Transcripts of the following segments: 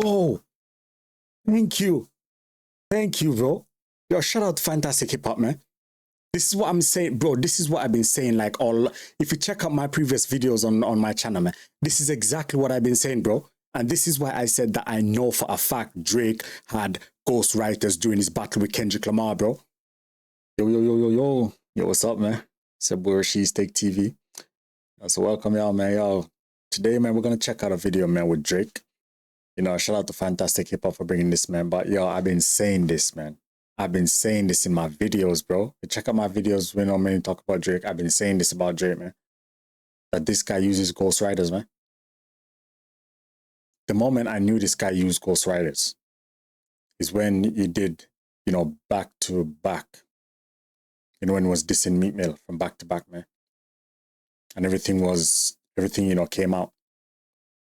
Bro, thank you. Thank you, bro. Yo, shout out to Fantastic Hip Hop, man. This is what I'm saying, bro. This is what I've been saying, like, all. If you check out my previous videos on my channel, man, this is exactly what I've been saying, bro. And this is why I said that I know for a fact Drake had ghostwriters during his battle with Kendrick Lamar, bro. Yo, yo, yo, yo, yo. Yo, what's up, man? It's your boy She's Take TV. So welcome y'all, man. Yo, today, man, we're gonna check out a video, man, with Drake. You know, shout out to Fantastic Hip Hop for bringing this, man. But yo, I've been saying this, man. I've been saying this in my videos, bro. You check out my videos when I'm talk about Drake. I've been saying this about Drake, man. That this guy uses ghostwriters, man. The moment I knew this guy used ghostwriters is when he did, you know, back to back. You know, when it was dissing Meat Mill from back to back, man. And everything, you know, came out.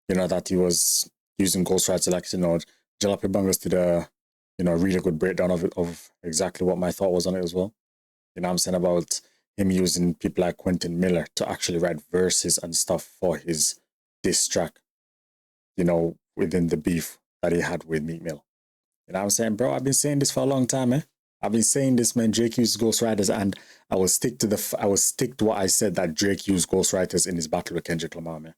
You know, that he was using ghostwriters, like, you know, Jalopy Bangers did a, you know, really good breakdown of exactly what my thought was on it as well. You know what I'm saying, about him using people like Quentin Miller to actually write verses and stuff for his diss track, you know, within the beef that he had with Meat Mill. You know what I'm saying, bro? I've been saying this for a long time, man. I've been saying this, man. Drake used ghostwriters, and I will stick to what I said, that Drake used ghostwriters in his battle with Kendrick Lamar, man.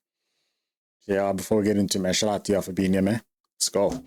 Yeah, before we get into it, man, shout out to y'all for being here, man. Let's go.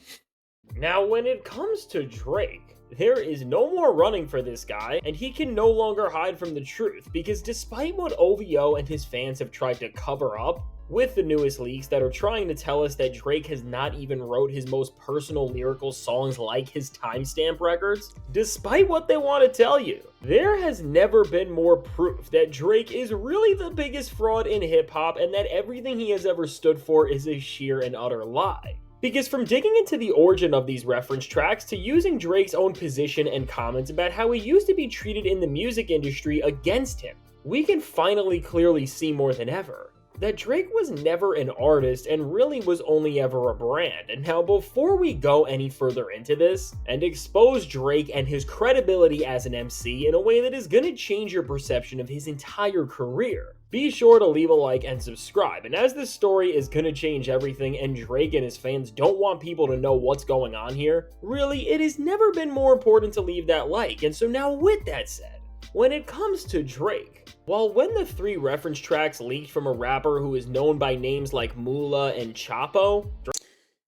Now, when it comes to Drake, there is no more running for this guy, and he can no longer hide from the truth, because despite what OVO and his fans have tried to cover up, with the newest leaks that are trying to tell us that Drake has not even wrote his most personal lyrical songs like his timestamp records, despite what they want to tell you, there has never been more proof that Drake is really the biggest fraud in hip-hop, and that everything he has ever stood for is a sheer and utter lie. Because from digging into the origin of these reference tracks to using Drake's own position and comments about how he used to be treated in the music industry against him, we can finally clearly see more than ever that Drake was never an artist and really was only ever a brand. And now, before we go any further into this and expose Drake and his credibility as an MC in a way that is gonna change your perception of his entire career, be sure to leave a like and subscribe. And as this story is gonna change everything and Drake and his fans don't want people to know what's going on here, really, it has never been more important to leave that like. And so now, with that said, when it comes to Drake, when the 3 reference tracks leaked from a rapper who is known by names like Moolah and Chapo...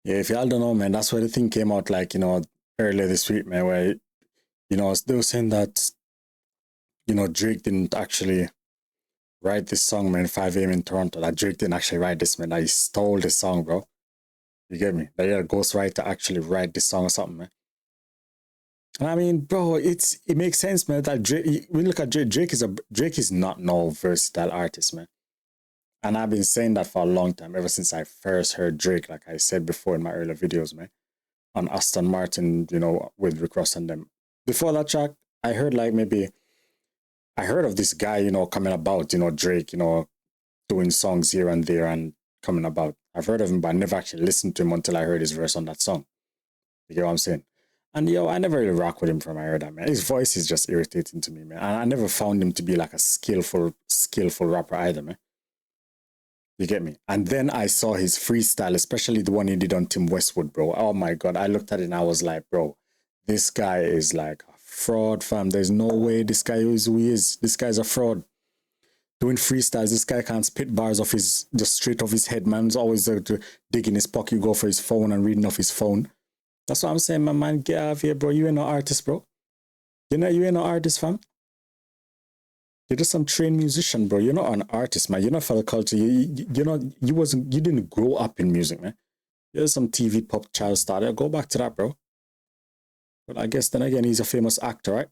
Yeah, if y'all don't know, man, that's where the thing came out, like, you know, earlier this week, man, where, you know, they were saying that, you know, Drake didn't actually write this song, man, 5 a.m. in Toronto. That Drake didn't actually write this, man. That he stole this song, bro. You get me? That he had a ghostwriter actually write this song or something, man. And I mean, bro, it makes sense, man. That Drake, when you look at Drake, Drake is not no versatile artist, man. And I've been saying that for a long time, ever since I first heard Drake, like I said before in my earlier videos, man, on Aston Martin, you know, with Rick Ross and them. Before that track, I heard of this guy, you know, coming about, you know, Drake, you know, doing songs here and there and coming about. I've heard of him, but I never actually listened to him until I heard his verse on that song. You get what I'm saying? And yo, I never really rock with him from I heard that, man. His voice is just irritating to me, man. And I never found him to be like a skillful rapper either, man. You get me? And then I saw his freestyle, especially the one he did on Tim Westwood, bro. Oh my God. I looked at it and I was like, bro, this guy is like a fraud, fam. There's no way this guy is who he is. This guy's a fraud. Doing freestyles, this guy can't spit bars off just straight off his head, man. He's always there to dig in his pocket, go for his phone and reading off his phone. That's what I'm saying, my man. Get out of here, bro. You ain't no artist, bro. You ain't no artist, fam. You're just some trained musician, bro. You're not an artist, man. You're not for the culture. You didn't grow up in music, man. You're some TV pop child star. Go back to that, bro. But I guess then again, he's a famous actor, right?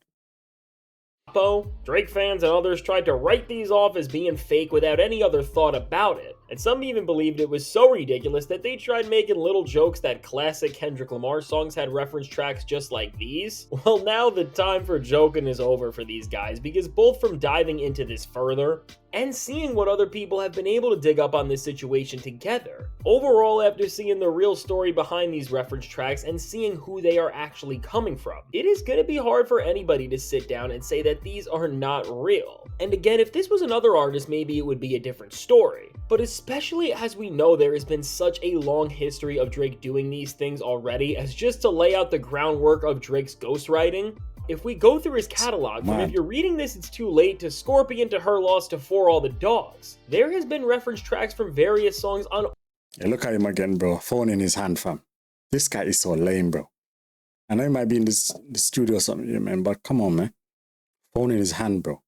Drake fans and others tried to write these off as being fake without any other thought about it, and some even believed it was so ridiculous that they tried making little jokes that classic Kendrick Lamar songs had reference tracks just like these. Well, now the time for joking is over for these guys, because both from diving into this further and seeing what other people have been able to dig up on this situation together. Overall, after seeing the real story behind these reference tracks and seeing who they are actually coming from, it is going to be hard for anybody to sit down and say that these are not real. And again, if this was another artist, maybe it would be a different story. But especially as we know there has been such a long history of Drake doing these things already, as just to lay out the groundwork of Drake's ghostwriting, if we go through his catalog, from If You're Reading This It's Too Late to Scorpion to Her Loss to For All the Dogs, there has been reference tracks from various songs on... Hey, look at him again, bro. Phone in his hand, fam. This guy is so lame, bro. I know he might be in the studio or something, yeah, man, but come on, man. Phone in his hand, bro.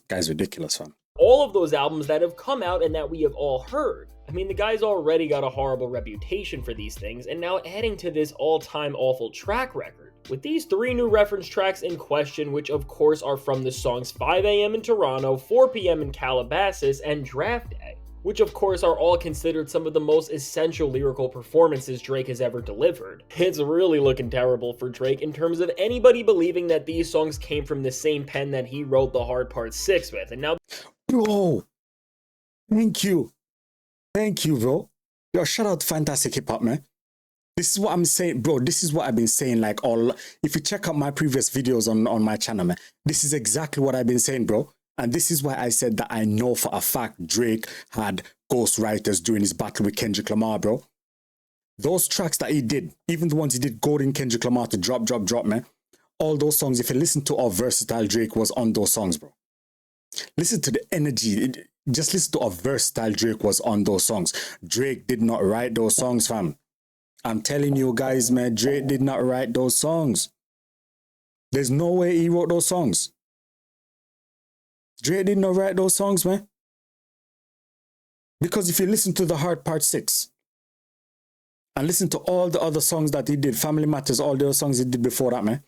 Guy's ridiculous, fam. All of those albums that have come out and that we have all heard. I mean, the guy's already got a horrible reputation for these things, and now adding to this all-time awful track record. With these 3 new reference tracks in question, which of course are from the songs 5 AM in Toronto, 4 PM in Calabasas, and Draft Day, which of course are all considered some of the most essential lyrical performances Drake has ever delivered. It's really looking terrible for Drake in terms of anybody believing that these songs came from the same pen that he wrote the Hard Part 6 with, and now... Bro, thank you, bro. Yo, shout out to Fantastic Hip Hop, man. This is what I'm saying, bro. This is what I've been saying, like, all. If you check out my previous videos on my channel, man, this is exactly what I've been saying, bro. And this is why I said that I know for a fact Drake had ghostwriters during his battle with Kendrick Lamar, bro. Those tracks that he did, even the ones he did Golden Kendrick Lamar to drop, man. All those songs, if you listen to how versatile Drake was on those songs, bro. Listen to the energy. Just listen to how versatile Drake was on those songs. Drake did not write those songs, fam. I'm telling you guys, man, Drake did not write those songs. There's no way he wrote those songs. Drake did not write those songs, man. Because if you listen to the Hard Part 6 and listen to all the other songs that he did, Family Matters, all the songs he did before that, man,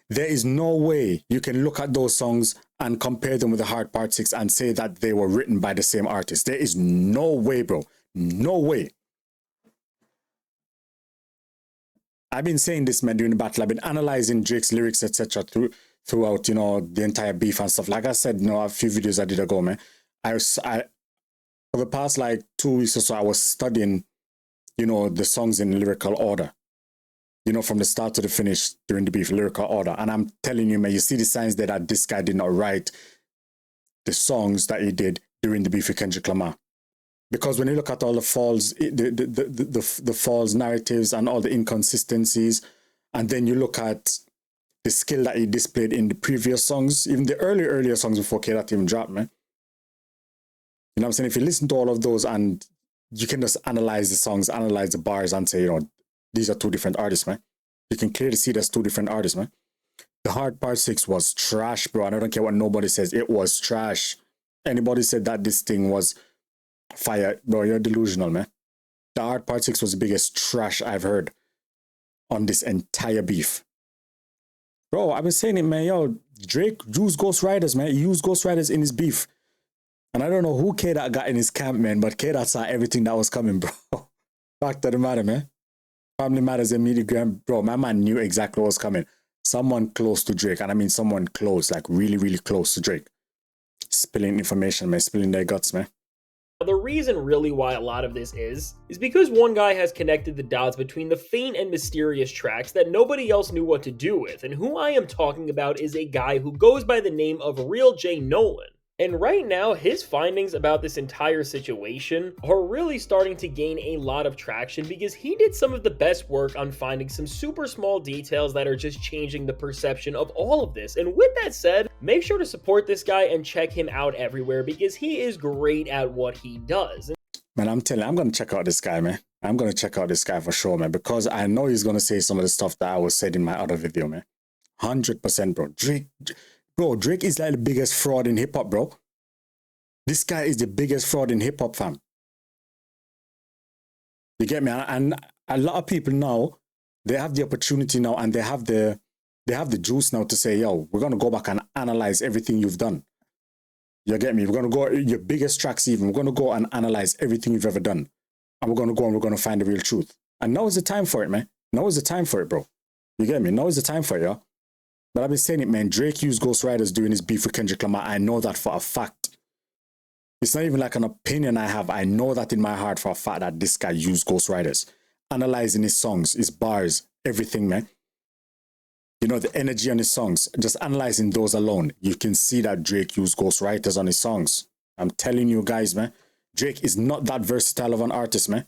there is no way you can look at those songs and compare them with the Hard Part 6 and say that they were written by the same artist. There is no way, bro. No way. I've been saying this, man, during the battle. I've been analyzing Drake's lyrics, etc. throughout, you know, the entire beef and stuff. Like I said, you know, a few videos I did ago, man. I for the past, like, 2 weeks or so, I was studying, you know, the songs in lyrical order. You know, from the start to the finish during the beef, lyrical order. And I'm telling you, man, you see the signs there that this guy did not write the songs that he did during the beef with Kendrick Lamar. Because when you look at all the false, the false narratives and all the inconsistencies, and then you look at the skill that he displayed in the previous songs, even the earlier songs before K-Dot even dropped, man. You know what I'm saying? If you listen to all of those and you can just analyze the songs, analyze the bars and say, you know, these are 2 different artists, man. You can clearly see there's 2 different artists, man. The Hard Part 6 was trash, bro. And I don't care what nobody says. It was trash. Anybody said that this thing was fire, bro, you're delusional, man. The Hard Part 6 was the biggest trash I've heard on this entire beef. Bro, I've been saying it, man. Yo, Drake used Ghostwriters, man. He used Ghostwriters in his beef. And I don't know who K-Dot got in his camp, man, but K-Dot saw everything that was coming, bro. Fact of the matter, man. Family Matters and Mediagram, bro, my man knew exactly what was coming. Someone close to Drake, and I mean someone close, like really, really close to Drake. Spilling information, man, spilling their guts, man. The reason really why a lot of this is because one guy has connected the dots between the faint and mysterious tracks that nobody else knew what to do with, and who I am talking about is a guy who goes by the name of Real J Nolan. And right now, his findings about this entire situation are really starting to gain a lot of traction because he did some of the best work on finding some super small details that are just changing the perception of all of this. And with that said, make sure to support this guy and check him out everywhere because he is great at what he does. Man, I'm telling you, I'm going to check out this guy, man. I'm going to check out this guy for sure, man, because I know he's going to say some of the stuff that I was said in my other video, man. 100%, bro. Drake is like the biggest fraud in hip-hop, bro. This guy is the biggest fraud in hip-hop, fam. You get me? And a lot of people now, they have the opportunity now and they have the juice now to say, yo, we're going to go back and analyze everything you've done. You get me? We're going to go, your biggest tracks even, we're going to go and analyze everything you've ever done. And we're going to go and we're going to find the real truth. And now is the time for it, man. Now is the time for it, bro. You get me? Now is the time for it, yo. But I've been saying it, man. Drake used Ghostwriters doing his beef with Kendrick Lamar. I know that for a fact. It's not even like an opinion I have. I know that in my heart for a fact that this guy used Ghostwriters. Analyzing his songs, his bars, everything, man. You know, the energy on his songs. Just analyzing those alone, you can see that Drake used Ghostwriters on his songs. I'm telling you guys, man. Drake is not that versatile of an artist, man.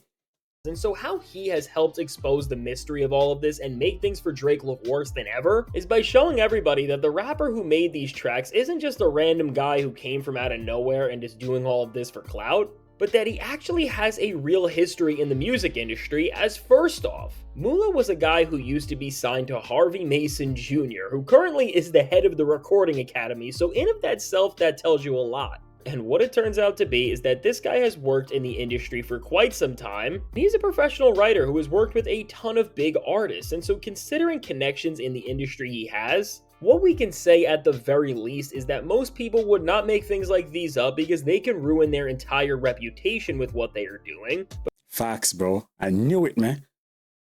And so how he has helped expose the mystery of all of this and make things for Drake look worse than ever is by showing everybody that the rapper who made these tracks isn't just a random guy who came from out of nowhere and is doing all of this for clout, but that he actually has a real history in the music industry. As first off, Mula was a guy who used to be signed to Harvey Mason Jr., who currently is the head of the Recording Academy, so in of that self, that tells you a lot. And what it turns out to be is that this guy has worked in the industry for quite some time. He's a professional writer who has worked with a ton of big artists, and so considering connections in the industry he has, what we can say at the very least is that most people would not make things like these up because they can ruin their entire reputation with what they are doing. Facts, bro. I knew it, man.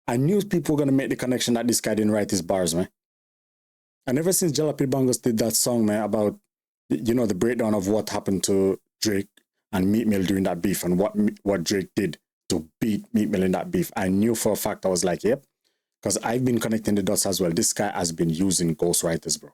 I knew people were going to make the connection that this guy didn't write his bars, man. And ever since Jalapeno Bongos did that song, man, about, you know, the breakdown of what happened to Drake and Meek Mill during that beef and what Drake did to beat Meek Mill in that beef, I knew for a fact, I was like, yep. Because I've been connecting the dots as well. This guy has been using ghostwriters, bro.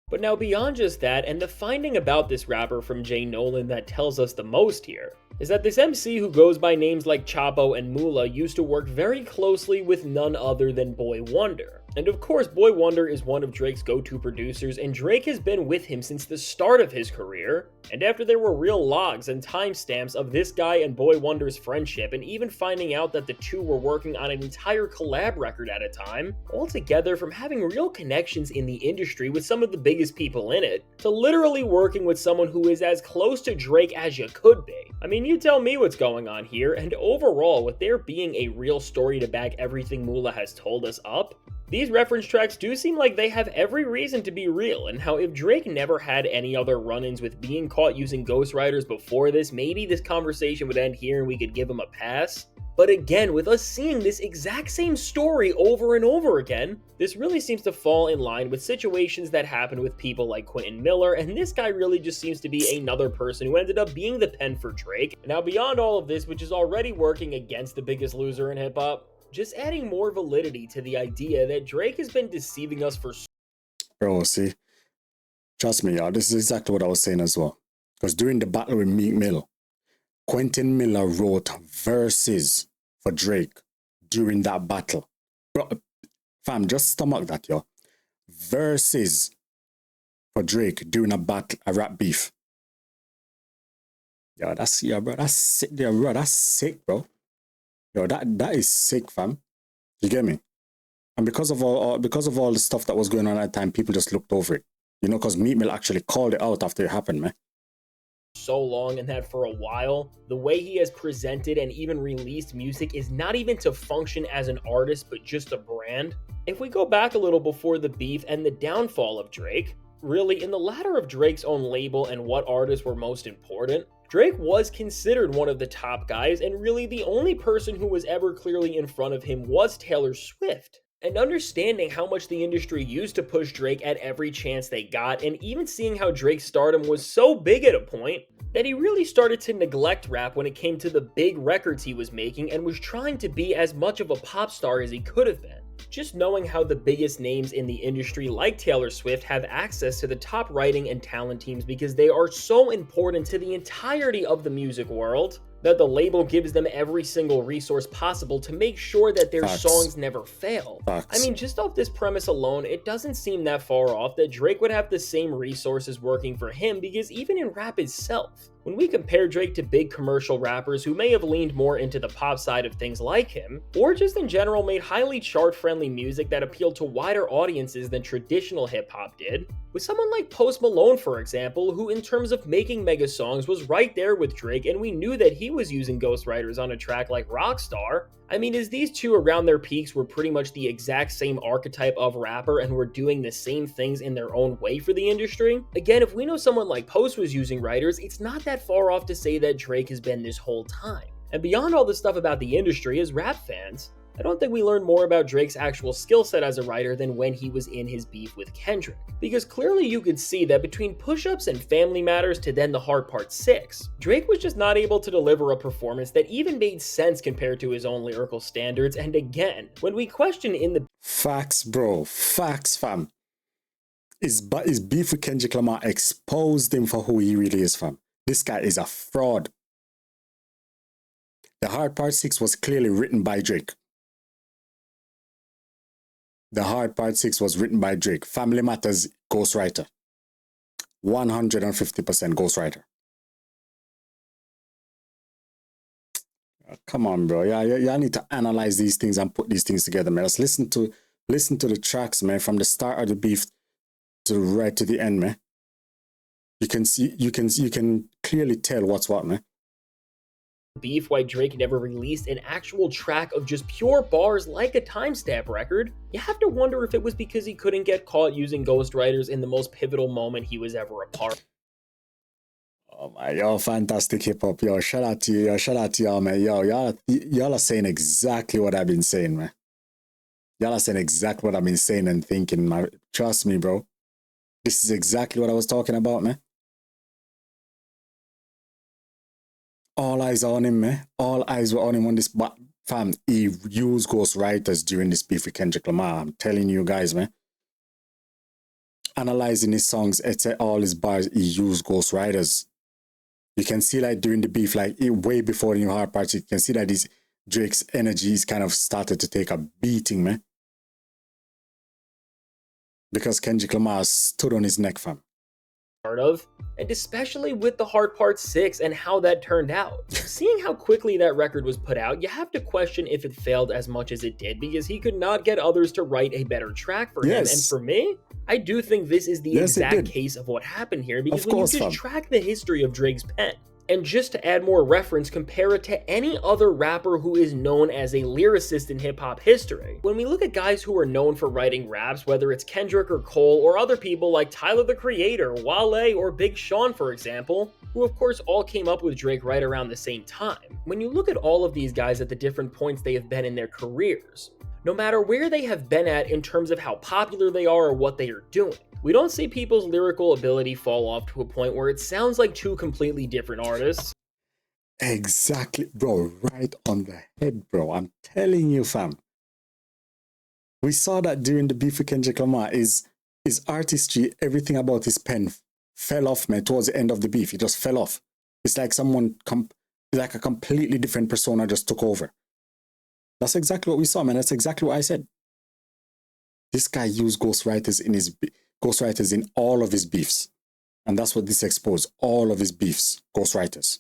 But now beyond just that, and the finding about this rapper from Jay Nolan that tells us the most here, is that this MC who goes by names like Chapo and Mula used to work very closely with none other than Boy Wonder. And of course, Boy Wonder is one of Drake's go-to producers, and Drake has been with him since the start of his career. And after there were real logs and timestamps of this guy and Boy Wonder's friendship, and even finding out that the two were working on an entire collab record at a time, altogether from having real connections in the industry with some of the biggest people in it, to literally working with someone who is as close to Drake as you could be. I mean, you tell me what's going on here, and overall, with there being a real story to back everything Mula has told us up, these reference tracks do seem like they have every reason to be real, and how if Drake never had any other run-ins with being caught using ghostwriters before this, maybe this conversation would end here and we could give him a pass. But again, with us seeing this exact same story over and over again, this really seems to fall in line with situations that happen with people like Quentin Miller, and this guy really just seems to be another person who ended up being the pen for Drake. Now beyond all of this, which is already working against the biggest loser in hip-hop, just adding more validity to the idea that Drake has been deceiving us for Bro, see, trust me, y'all, this is exactly what I was saying as well. Because during the battle with Meek Mill, Quentin Miller wrote verses for Drake during that battle. Bro, fam, just stomach that, yo. Verses for Drake during a battle, a rap beef. Yo, that's sick there, bro. That's sick, bro. Yo, that is sick, fam. You get me? And because of all the stuff that was going on at that time, people just looked over it. You know, because Meek Mill actually called it out after it happened, man. So long, and that for a while, the way he has presented and even released music is not even to function as an artist, but just a brand. If we go back a little before the beef and the downfall of Drake, really in the ladder of Drake's own label and what artists were most important, Drake was considered one of the top guys, and really the only person who was ever clearly in front of him was Taylor Swift. And understanding how much the industry used to push Drake at every chance they got, and even seeing how Drake's stardom was so big at a point, that he really started to neglect rap when it came to the big records he was making and was trying to be as much of a pop star as he could have been. Just knowing how the biggest names in the industry like Taylor Swift have access to the top writing and talent teams because they are so important to the entirety of the music world, that the label gives them every single resource possible to make sure that their songs never fail. I mean, just off this premise alone, it doesn't seem that far off that Drake would have the same resources working for him, because even in rap itself, when we compare Drake to big commercial rappers who may have leaned more into the pop side of things like him, or just in general made highly chart-friendly music that appealed to wider audiences than traditional hip-hop did, with someone like Post Malone, for example, who in terms of making mega songs was right there with Drake, and we knew that he was using ghostwriters on a track like Rockstar. I mean, as these two around their peaks were pretty much the exact same archetype of rapper and were doing the same things in their own way for the industry, again, if we know someone like Post was using writers, it's not that far off to say that Drake has been this whole time. And beyond all the stuff about the industry, as rap fans, I don't think we learned more about Drake's actual skill set as a writer than when he was in his beef with Kendrick. Because clearly you could see that between push-ups and Family Matters to then The Hard Part 6, Drake was just not able to deliver a performance that even made sense compared to his own lyrical standards. And again, when we question in the Facts, bro. Facts, fam. His beef with Kendrick Lamar exposed him for who he really is, fam. This guy is a fraud. The Hard Part 6 was clearly written by Drake. The Hard Part 6 was written by Drake. Family Matters, ghostwriter. 150% ghostwriter. Come on, bro. Yeah, need to analyze these things and put these things together, man. Let's listen to the tracks, man, from the start of the beef to right to the end, man. You can clearly tell what's what, man. beef why Drake never released an actual track of just pure bars like a timestamp record, you have to wonder if it was because he couldn't get caught using Ghostwriters in the most pivotal moment he was ever a part. Oh my, yo, fantastic hip hop, yo, shout out to you, yo, shout out to y'all, man, yo, y'all are saying exactly what I've been saying, man. Y'all are saying exactly what I've been saying and thinking, man. Trust me, bro. This is exactly what I was talking about, man. All eyes on him, man. All eyes were on him on this, but fam, he used ghostwriters during this beef with Kendrick Lamar. I'm telling you guys, man. Analyzing his songs, all his bars, he used ghostwriters. You can see, like, during the beef, like, way before the new hard parts, you can see that Drake's energy is kind of started to take a beating, man. Because Kendrick Lamar stood on his neck, fam. Of, and especially with the Hard Part 6 and how that turned out. Seeing how quickly that record was put out, you have to question if it failed as much as it did, because he could not get others to write a better track for him. And for me, I do think this is the exact case of what happened here, because when you just track the history of Drake's pen, and just to add more reference, compare it to any other rapper who is known as a lyricist in hip-hop history. When we look at guys who are known for writing raps, whether it's Kendrick or Cole, or other people like Tyler the Creator, Wale, or Big Sean, for example, who of course all came up with Drake right around the same time. When you look at all of these guys at the different points they have been in their careers, no matter where they have been at in terms of how popular they are or what they are doing, we don't see people's lyrical ability fall off to a point where it sounds like two completely different artists. Exactly, bro. Right on the head, bro. I'm telling you, fam. We saw that during the beef with Kendrick Lamar. His artistry, everything about his pen fell off, man. Towards the end of the beef, it just fell off. It's like like a completely different persona just took over. That's exactly what we saw, man. That's exactly what I said. This guy used ghostwriters in all of his beefs. And that's what this exposed. All of his beefs, ghostwriters.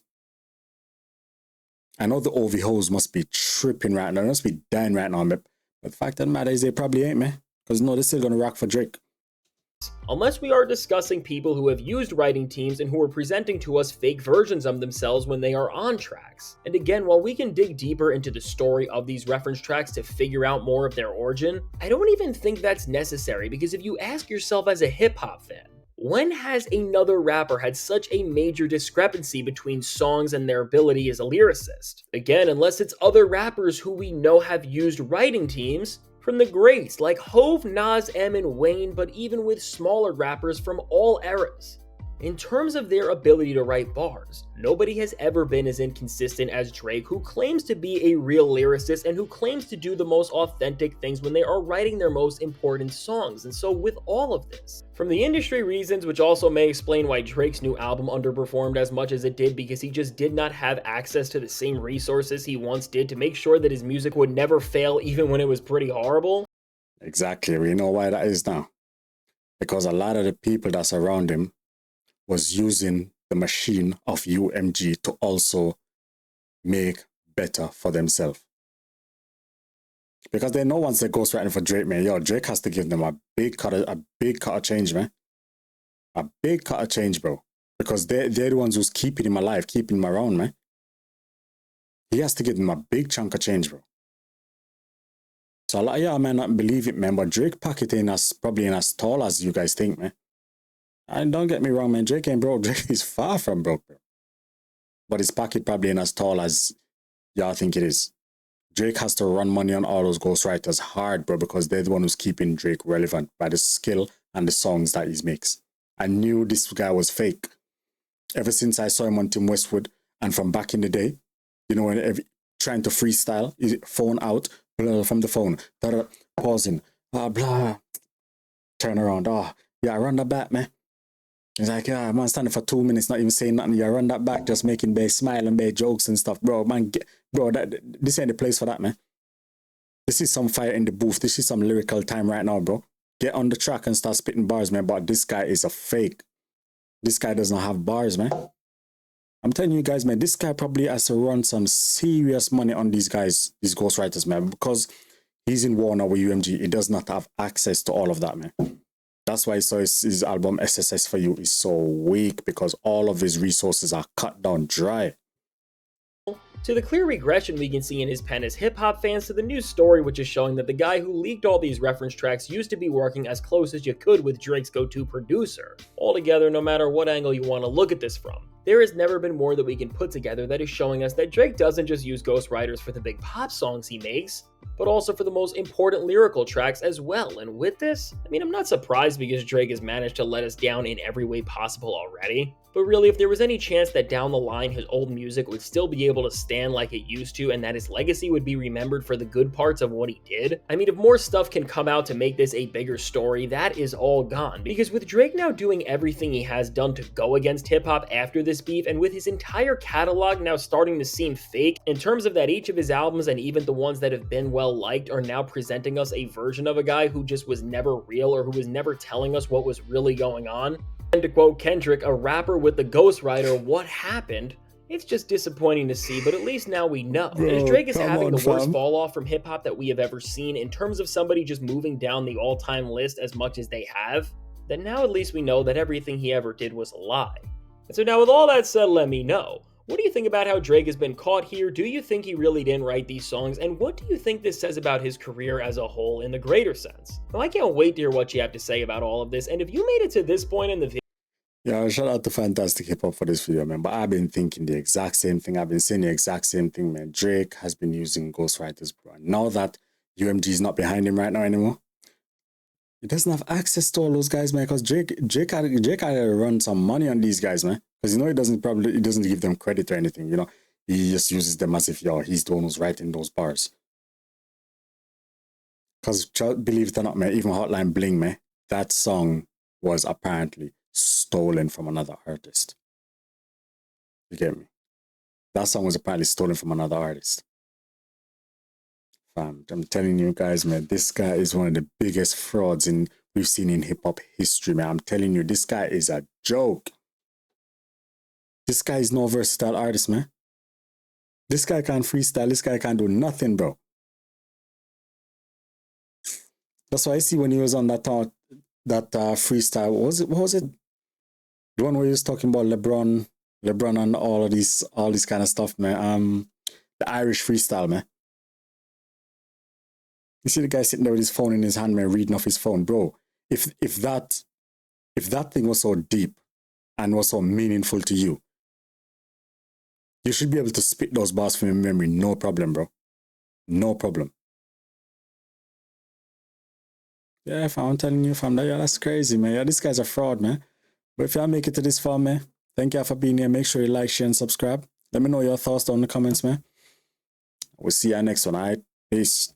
I know the OV hoes must be tripping right now. They must be dying right now, but the fact of the matter is they probably ain't, man. Because no, they're still going to rock for Drake. Unless we are discussing people who have used writing teams and who are presenting to us fake versions of themselves when they are on tracks. And again, while we can dig deeper into the story of these reference tracks to figure out more of their origin, I don't even think that's necessary, because if you ask yourself as a hip-hop fan, when has another rapper had such a major discrepancy between songs and their ability as a lyricist? Again, unless it's other rappers who we know have used writing teams from the greats like Hove, Nas, M, and Wayne, but even with smaller rappers from all eras. In terms of their ability to write bars, nobody has ever been as inconsistent as Drake, who claims to be a real lyricist and who claims to do the most authentic things when they are writing their most important songs. And so with all of this, from the industry reasons, which also may explain why Drake's new album underperformed as much as it did, because he just did not have access to the same resources he once did to make sure that his music would never fail even when it was pretty horrible. Exactly, we know why that is now. Because a lot of the people that surround him was using the machine of UMG to also make better for themselves. Because they know once they ghostwriting for Drake, man, yo, Drake has to give them a big cut of change, man. A big cut of change, bro. Because they're the ones who's keeping him alive, keeping him around, man. He has to give them a big chunk of change, bro. So a lot of y'all might not believe it, man, but Drake pocket probably ain't as tall as you guys think, man. And don't get me wrong, man, Drake ain't broke. Drake is far from broke, bro. But his pocket probably ain't as tall as y'all think it is. Drake has to run money on all those ghostwriters hard, bro, because they're the one who's keeping Drake relevant by the skill and the songs that he makes. I knew this guy was fake. Ever since I saw him on Tim Westwood and from back in the day, you know, when trying to freestyle, phone out, blah, from the phone, pausing, blah, turn around, yeah, run that back, man. He's like, yeah, man, standing for 2 minutes, not even saying nothing. Yeah, run that back, just making bare smile and bare jokes and stuff, bro. Man, this ain't the place for that, man. This is some fire in the booth. This is some lyrical time right now, bro. Get on the track and start spitting bars, man. But this guy is a fake. This guy does not have bars, man. I'm telling you guys, man, this guy probably has to run some serious money on these guys, these ghostwriters, man, because he's in war now with UMG. He does not have access to all of that, man. That's why his album SSS for You is so weak, because all of his resources are cut down dry. To the clear regression we can see in his pen as hip-hop fans to the news story which is showing that the guy who leaked all these reference tracks used to be working as close as you could with Drake's go-to producer. Altogether, no matter what angle you want to look at this from, there has never been more that we can put together that is showing us that Drake doesn't just use ghostwriters for the big pop songs he makes, but also for the most important lyrical tracks as well. And with this, I mean, I'm not surprised because Drake has managed to let us down in every way possible already. But really, if there was any chance that down the line his old music would still be able to stand like it used to and that his legacy would be remembered for the good parts of what he did, I mean, if more stuff can come out to make this a bigger story, that is all gone. Because with Drake now doing everything he has done to go against hip-hop after this beef, and with his entire catalog now starting to seem fake, in terms of that each of his albums and even the ones that have been well liked are now presenting us a version of a guy who just was never real or who was never telling us what was really going on. And to quote Kendrick, a rapper with the ghostwriter, what happened? It's just disappointing to see, but at least now we know. And as Drake is having the worst fall off from hip hop that we have ever seen in terms of somebody just moving down the all-time list as much as they have, then now at least we know that everything he ever did was a lie. And so now with all that said, let me know. What do you think about how Drake has been caught here? Do you think he really didn't write these songs? And what do you think this says about his career as a whole in the greater sense? Now, I can't wait to hear what you have to say about all of this. And if you made it to this point in the video, yeah, shout out to Fantastic Hip Hop for this video, man. But I've been thinking the exact same thing. I've been saying the exact same thing, man. Drake has been using ghostwriters, bro. Now that UMG is not behind him right now anymore, he doesn't have access to all those guys, man. Because Drake had to run some money on these guys, man. Because you know he doesn't give them credit or anything. You know, he just uses them as if he's the one who's writing those bars. Because believe it or not, man, even Hotline Bling, man, that song was apparently stolen from another artist. You get me? That song was apparently stolen from another artist. Fam, I'm telling you guys, man, this guy is one of the biggest frauds we've seen in hip-hop history, man. I'm telling you, this guy is a joke. This guy is no versatile artist, man. This guy can't freestyle. This guy can't do nothing, bro. That's why I see when he was on that freestyle. What was it? The one where he was talking about LeBron and all this kind of stuff, man. The Irish freestyle, man. You see the guy sitting there with his phone in his hand, man, reading off his phone, bro. If that thing was so deep and was so meaningful to you, you should be able to spit those bars from your memory, no problem, bro. No problem. Yeah, fam, I'm telling you, fam, that's crazy, man. Yeah, this guy's a fraud, man. But if y'all make it to this far, man, thank y'all for being here. Make sure you like, share, and subscribe. Let me know your thoughts down in the comments, man. We'll see you next one, all right? Peace.